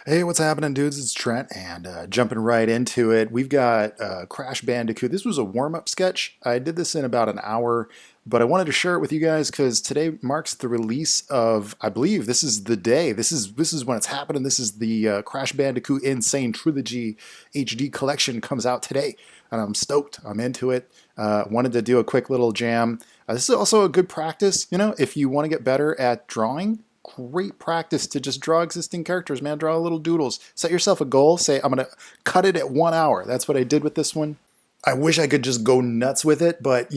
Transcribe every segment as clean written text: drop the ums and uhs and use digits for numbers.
Hey, what's happening, dudes? It's Trent, and jumping right into it. We've got Crash Bandicoot. This was a warm-up sketch. I did this in about an hour, but I wanted to share it with you guys because today marks the release of, I believe, this is the day. This is when it's happening. This is the Crash Bandicoot N-sane trilogy HD collection comes out today, and I'm stoked. I'm into it. Wanted to do a quick little jam. This is also a good practice, if you want to get better at drawing. Great practice to just draw existing characters, man. Draw little doodles. Set yourself a goal. Say, I'm going to cut it at 1 hour. That's what I did with this one. I wish I could just go nuts with it, but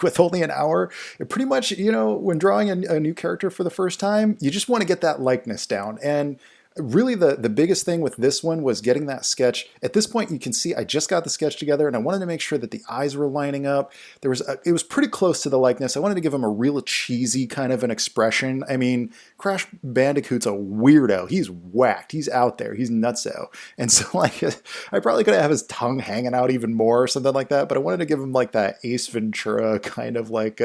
with only an hour, it pretty much, when drawing a new character for the first time, you just want to get that likeness down. And really the biggest thing with this one was getting that sketch. At this point, you can see I just got the sketch together and I wanted to make sure that the eyes were lining up. It was pretty close to the likeness. I wanted to give him a real cheesy kind of an expression. I mean, Crash Bandicoot's a weirdo. He's whacked. He's out there. He's nutso. And so I probably could have his tongue hanging out even more or something like that, but I wanted to give him like that Ace Ventura kind of like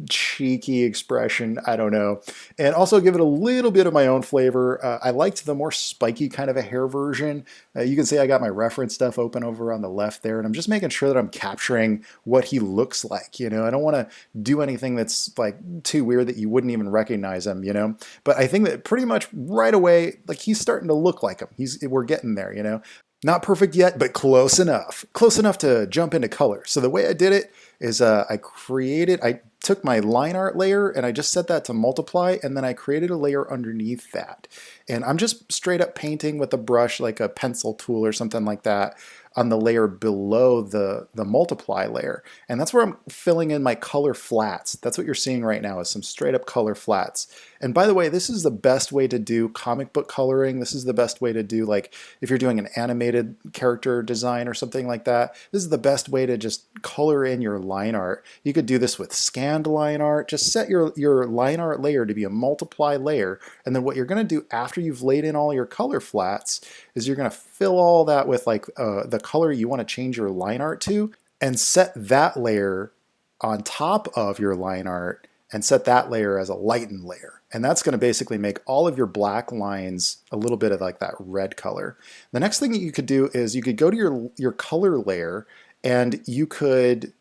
cheeky expression. I don't know. And also give it a little bit of my own flavor. I liked the more spiky kind of a hair version. You can see I got my reference stuff open over on the left there, and I'm just making sure that I'm capturing what he looks like. I don't want to do anything that's like too weird that you wouldn't even recognize him. But I think that pretty much right away, like he's starting to look like him. We're getting there. Not perfect yet, but close enough. Close enough to jump into color. So the way I did it is I took my line art layer and I just set that to multiply, and then I created a layer underneath that. And I'm just straight up painting with a brush, like a pencil tool or something like that, on the layer below the multiply layer. And that's where I'm filling in my color flats. That's what you're seeing right now is some straight up color flats. And by the way, this is the best way to do comic book coloring. This is the best way to do, like, if you're doing an animated character design or something like that, this is the best way to just color in your line art. You could do this with scanned line art. Just set your line art layer to be a multiply layer. And then what you're going to do after you've laid in all your color flats is you're going to fill all that with like the color you want to change your line art to, and set that layer on top of your line art and set that layer as a lighten layer. And that's going to basically make all of your black lines a little bit of like that red color. The next thing that you could do is you could go to your color layer and you could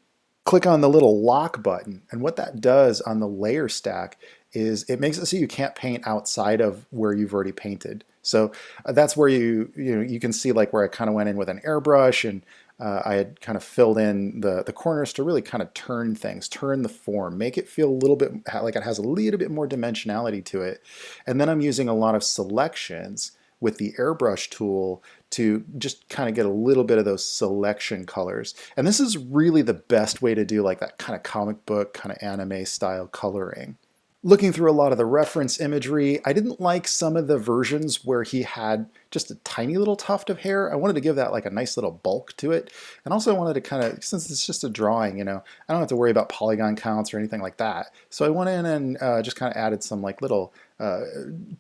click on the little lock button. And what that does on the layer stack is it makes it so you can't paint outside of where you've already painted. So that's where you can see like where I kind of went in with an airbrush, and I had kind of filled in the corners to really kind of turn things, turn the form, make it feel a little bit like it has a little bit more dimensionality to it. And then I'm using a lot of selections with the airbrush tool to just kind of get a little bit of those selection colors. And this is really the best way to do like that kind of comic book, kind of anime style coloring. Looking through a lot of the reference imagery, I didn't like some of the versions where he had just a tiny little tuft of hair. I wanted to give that like a nice little bulk to it. And also I wanted to kind of, since it's just a drawing, I don't have to worry about polygon counts or anything like that. So I went in and just kind of added some like little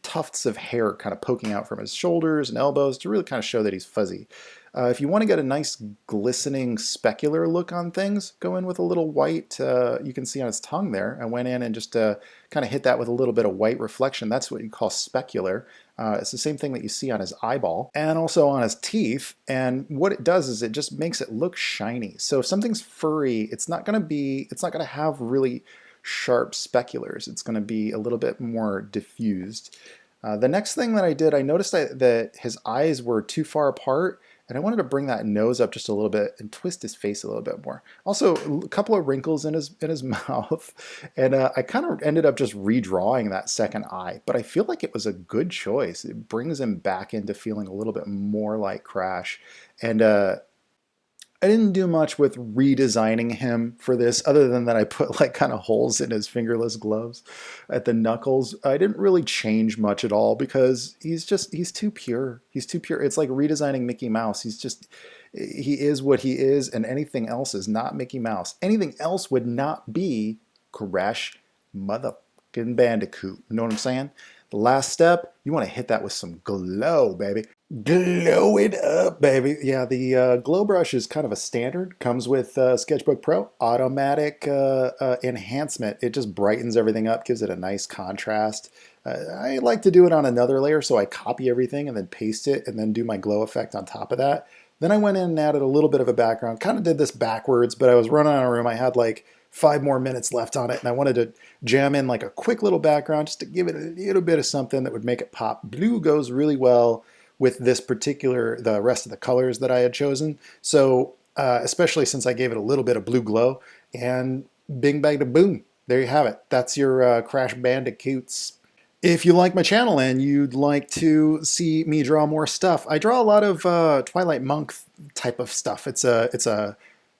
tufts of hair kind of poking out from his shoulders and elbows to really kind of show that he's fuzzy. If you want to get a nice glistening specular look on things, go in with a little white, you can see on his tongue there. I went in and just kind of hit that with a little bit of white reflection. That's what you call specular. It's the same thing that you see on his eyeball and also on his teeth. And what it does is it just makes it look shiny. So if something's furry, it's not going to have really sharp speculars. It's going to be a little bit more diffused. The next thing that I did, I noticed that his eyes were too far apart, and I wanted to bring that nose up just a little bit and twist his face a little bit more. Also, a couple of wrinkles in his mouth, and I kind of ended up just redrawing that second eye, but I feel like it was a good choice. It brings him back into feeling a little bit more like Crash, and I didn't do much with redesigning him for this other than that I put like kind of holes in his fingerless gloves at the knuckles. I didn't really change much at all because he's too pure. He's too pure. It's like redesigning Mickey Mouse. He is what he is, and anything else is not Mickey Mouse. Anything else would not be Crash motherfucking Bandicoot. You know what I'm saying? The last step, you want to hit that with some glow, baby. Glow it up, baby. Yeah, the glow brush is kind of a standard. Comes with Sketchbook Pro. Automatic enhancement. It just brightens everything up, gives it a nice contrast. I like to do it on another layer, so I copy everything and then paste it and then do my glow effect on top of that. Then I went in and added a little bit of a background. Kind of did this backwards, but I was running out of room. I had like 5 more minutes left on it, and I wanted to jam in like a quick little background just to give it a little bit of something that would make it pop. Blue goes really well with this particular, the rest of the colors that I had chosen. So especially since I gave it a little bit of blue glow, and bing bang da boom, there you have it. That's your Crash Bandicoots. If you like my channel and you'd like to see me draw more stuff, I draw a lot of Twilight Monk type of stuff. It's a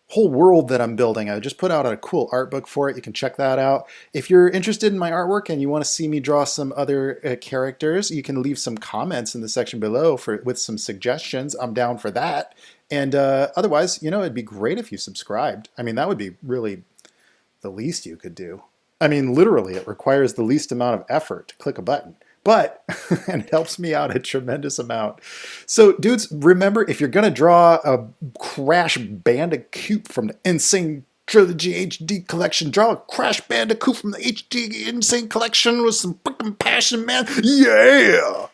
whole world that I'm building. I just put out a cool art book for it. You can check that out. If you're interested in my artwork and you want to see me draw some other characters, you can leave some comments in the section below with some suggestions. I'm down for that. And otherwise, it'd be great if you subscribed. I mean, that would be really the least you could do. I mean, literally, it requires the least amount of effort to click a button. But, and it helps me out a tremendous amount. So, dudes, remember, if you're going to draw a Crash Bandicoot from the N-sane Trilogy HD collection, draw a Crash Bandicoot from the HD N-sane collection with some freaking passion, man. Yeah!